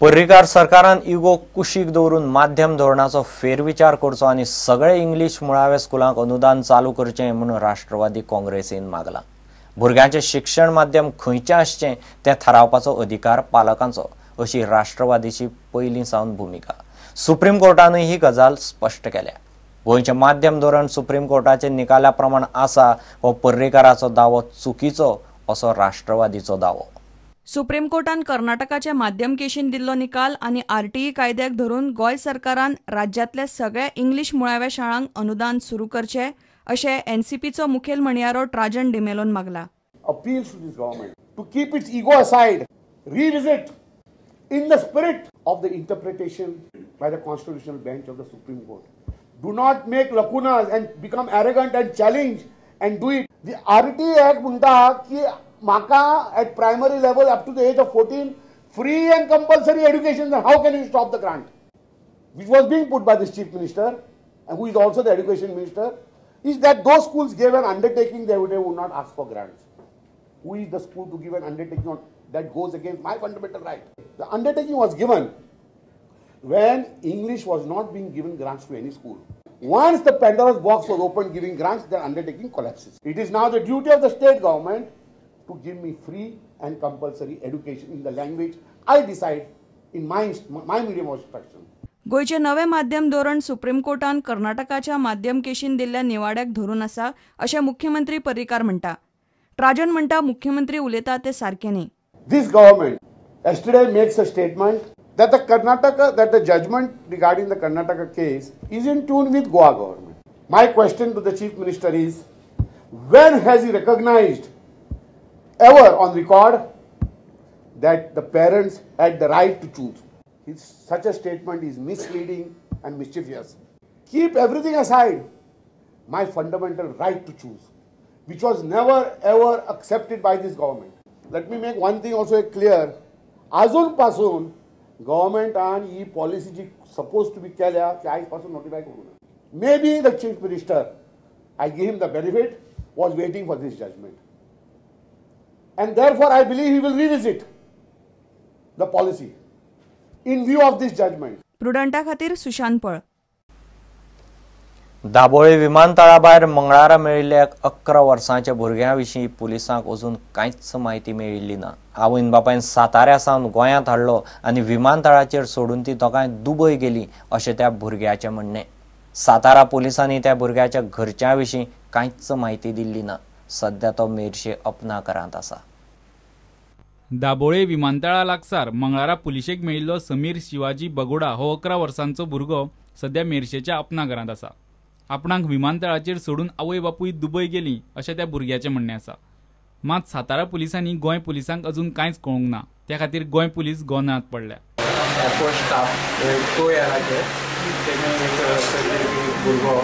पर्रीकार सरकारान इगो कुशीक दवरून माध्यम धोरणाचो फेरविचार करचो आनी सगळे इंग्लीश मुळाव्या स्कुलांक अनुदान चालू करचें म्हणून राष्ट्रवादी काँग्रेसीन मागला। भुरग्यांचें शिक्षण माध्यम खंयचें आसचें तें थारावपाचो अधिकार पालकांचो अशी राष्ट्रवादीची पयलीं सावन भुमिका। सुप्रीम कोर्टानूय ही गजाल स्पश्ट केल्या। गोंयचें माध्यम धोरण सुप्रीम कोर्टाच्या निकाला प्रमाण आसा हो पर्रीकाराचो दावो चुकीचो असो राष्ट्रवादीचो दावो। सुप्रीम कोर्टान कर्नाटकाच्या माध्यम केशीन दिल्लो निकाल आनी आरटीई कायद्याक धरून गोंय सरकारान राज्यांतल्या सगळ्या इंग्लीश मुळाव्या शाळांक अनुदान सुरू करचें अशें एनसीपीचो मुखेल म्हणयारो ट्राजन डिमेलोन मागला। Appeals to this government to keep its ego aside, revisit in the spirit of the interpretation by the constitutional bench of the Supreme Court. Do not make lacunas and become arrogant and challenge and do it. The RTE Act म्हणता की Maka at primary level up to the age of 14 free and compulsory education. How can you stop the grant? Which was being put by this chief minister and who is also the education minister, is that those schools gave an undertaking they would not ask for grants. Who is the school to give an undertaking that goes against my fundamental right? The undertaking was given when English was not being given grants to any school. Once the Pandora's box was opened giving grants, the undertaking collapses. It is now the duty of the state government to give me free and compulsory education in the language I decide in my medium of instruction. गोयचे नवे माध्यम धोरण supreme कोर्टान कर्नाटकाच्या माध्यम केशीन दिल्ल्या निवाड्याक धरून आसा अशें मुख्यमंत्री पर्रीकार म्हणटा। ट्राजन म्हणटा मुख्यमंत्री उलयता ते सारखे न्ही। This government yesterday makes a statement that the judgment regarding the Karnataka case is in tune with Goa government. My question to the chief minister is, when has he recognized ever on record that the parents had the right to choose? Such a statement is misleading and mischievous. Keep everything aside. My fundamental right to choose, which was never ever accepted by this government. Let me make one thing also clear. Azun pasun government and e policy ji supposed to be केल्या की आज पासून notify करू ना. Maybe the chief minister, I give him the benefit, was waiting for this judgment. And therefore, I believe he will revisit the policy in view of this judgment. प्रुडंटा खातीर सुशांत पळ। दाबोळे विमानतळाभायर मंगळारा मेळिल्ल्या 11 वर्सांच्या भुरग्याविशीं पुलिसांक अजून कांयच म्हायती मेळिल्ली ना। आवयन बापायन साताऱ्या सावन गोंयांत हाडलो आनी विमानतळाचेर सोडून ती दोगांय दुबय गेली अशें त्या भुरग्याचें म्हणणें। सातारा पुलिसांनी त्या भुरग्याच्या घरच्यां विशीं कांयच म्हायती दिल्ली ना। सध्या तो मेर्शे अपनाकरांत आसा। दाबोळे विमानतळा लागसार मंगळारा पुलिशेक मेळिल्लो समीर शिवाजी बगोडा हो 11 वर्सांचो भुरगो सध्या मेर्शेच्या अपनाघरांत आसा। आपणाक विमानतळाचेर सोडून आवय बापूय दुबय गेली अशें त्या भुरग्याचें म्हणणें आसा। मात सातारा पुलिसांनी गोंय पुलिसांक अजून कांयच कळोवंक ना। त्या खातीर गोंय पुलीस गोंयांत पडल्या। एअरपोर्ट स्टाफ तो येराचेर भुरगो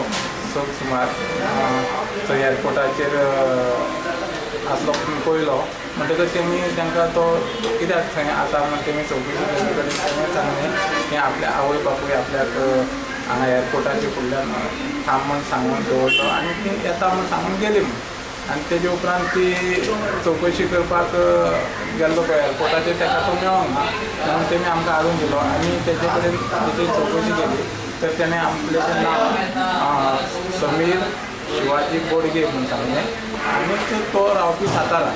सुमार तो एअरपोर्टाचेर आसलो पयलो म्हणटकच तेमी तांकां तो कित्याक थंय आसा म्हण तेमी चवकशी केली तेणें सांगलें की आपल्या आवय बापूय आपल्याक हांगा एअरपोर्टाचेर फुडल्यान थांब म्हण सांगून दवरलो आनी ती येता म्हण सांगून गेली म्हण आनी तेजे उपरांत ती चवकशी करपाक गेल्लो पळय एअरपोर्टाचेर ताका तो मेळोंक ना म्हणून तेमी आमकां हाडून दिलो आनी तेजे कडेन तेजी चवकशी केली तर तेणें आपलें नांव समीर शिवाजी बोडगे म्हूण सांगलें आनी तो रावपी सातारा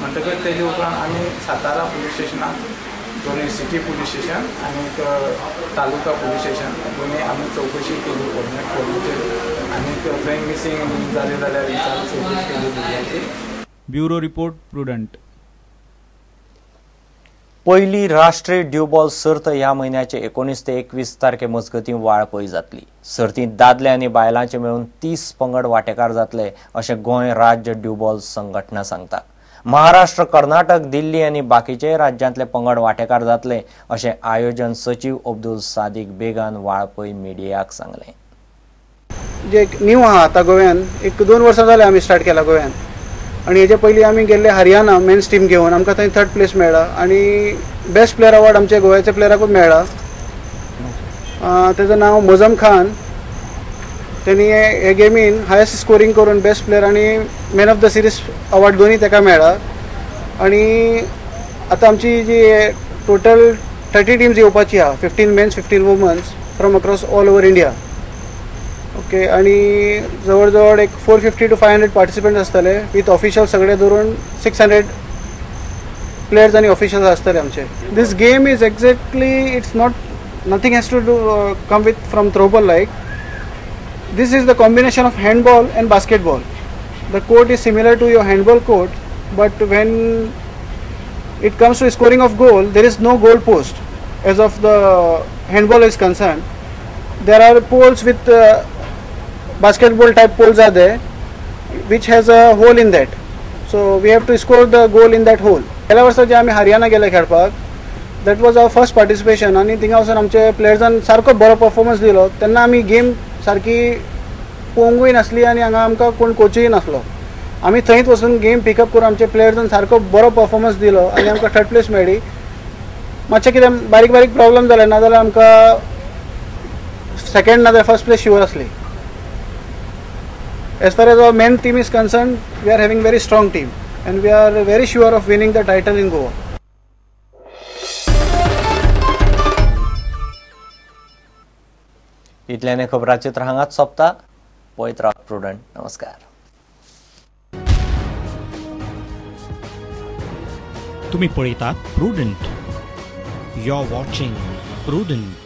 म्हणटकच तेजे उपरांत आमी सातारा पुलीस स्टेशनाक दोनूय सिटी पुलीस स्टेशन आनी तालुका पुलीस स्टेशन दोनूय आमी चवकशी केली फोनाचेर आनी थंय मिसींग जालें जाल्यार चवकशी केली भुरग्यांची। Bureau report prudent. पहिली राष्ट्रीय ड्यूबॉल सर्त ह्या म्हयन्याचे 19 ते 21 तारखे मजगतीं वाळपय जातली। सर्तींत दादले आनी बायलांचे मेळून 30 पंगड वांटेकार जातले अशें गोंय राज्य ड्यूबॉल संघटना सांगता। महाराष्ट्र, कर्नाटक, दिल्ली आनी बाकीचे राज्यांतले पंगड वांटेकार जातले अशें आयोजन सचिव अब्दुल सादीक बेगान वाळपय मिडियाक सांगलें। जे न्यू आहा आतां गोंयान 1-2 वर्सां जाले आमी स्टार्ट केला गोंयान आनी हेजे पयलीं आमी गेल्ले हरियाणा मेन्स टीम घेवन आमकां थंय 3rd प्लेस मेळ्ळा आनी बेस्ट प्लेयर अवॉर्ड आमच्या गोव्याच्या प्लेयराकूच मेळ्ळा। तेजें नांव मोजम खान। त्यांनी हे गेमीन हायेस्ट स्कोरिंग करून बेस्ट प्लेयर आनी man of the series award दोन्ही ताका मेळ्ळा। आनी आतां आमची जी टोटल 30 टीम्स येवपाची आहा, 15 mens 15 womens from across all over India. Okay, आणि जवळ जवळ एक 450 to 500 पार्टिसिपंट्स आसतले विथ ऑफिशियल सगळे धरून 600 प्लेयर्स आणि ऑफिशियल्स आसतले आमचे. This game is exactly it's not nothing has to do come with from throwball like. This is the combination of handball and basketball. The court is similar to your handball court, but when it comes to scoring of goal, there is no goal post as of the handball is concerned. There are poles with basketball type poles are there, which has a hole in that. So we have to score the goal in that hole. गेल्या वर्सा जे आम्ही हरियाणा गेले खेळपाक, that was our first participation. आणि थिंगा वचून आमचे प्लेयर्सान सारको बरो परफॉर्मन्स दिलो. तेन्ना आमी गेम सारकी पळोवंकूय नासली आनी हांगा आमकां कोण कोचूय नासलो. आमी थंयच वचून गेम पिकअप करून आमचे प्लेयर्सान सारको बरो परफॉर्मन्स दिलो आनी आमकां थर्ड प्लेस मेळ्ळी. मातशें कितें बारीक बारीक प्रॉब्लम जाले, नाजाल्यार आमकां सेकंड नाजाल्यार फर्स्ट प्लेस शुअर आसली. As far as our main team is concern, we are having very strong team and we are very sure of winning the title in Goa. इतल्याने खबरांचें चित्र हांगाच सोंपता. पळयत राव प्रुडंट. नमस्कार. तुम्ही पळयतात Prudent. You are watching prudent.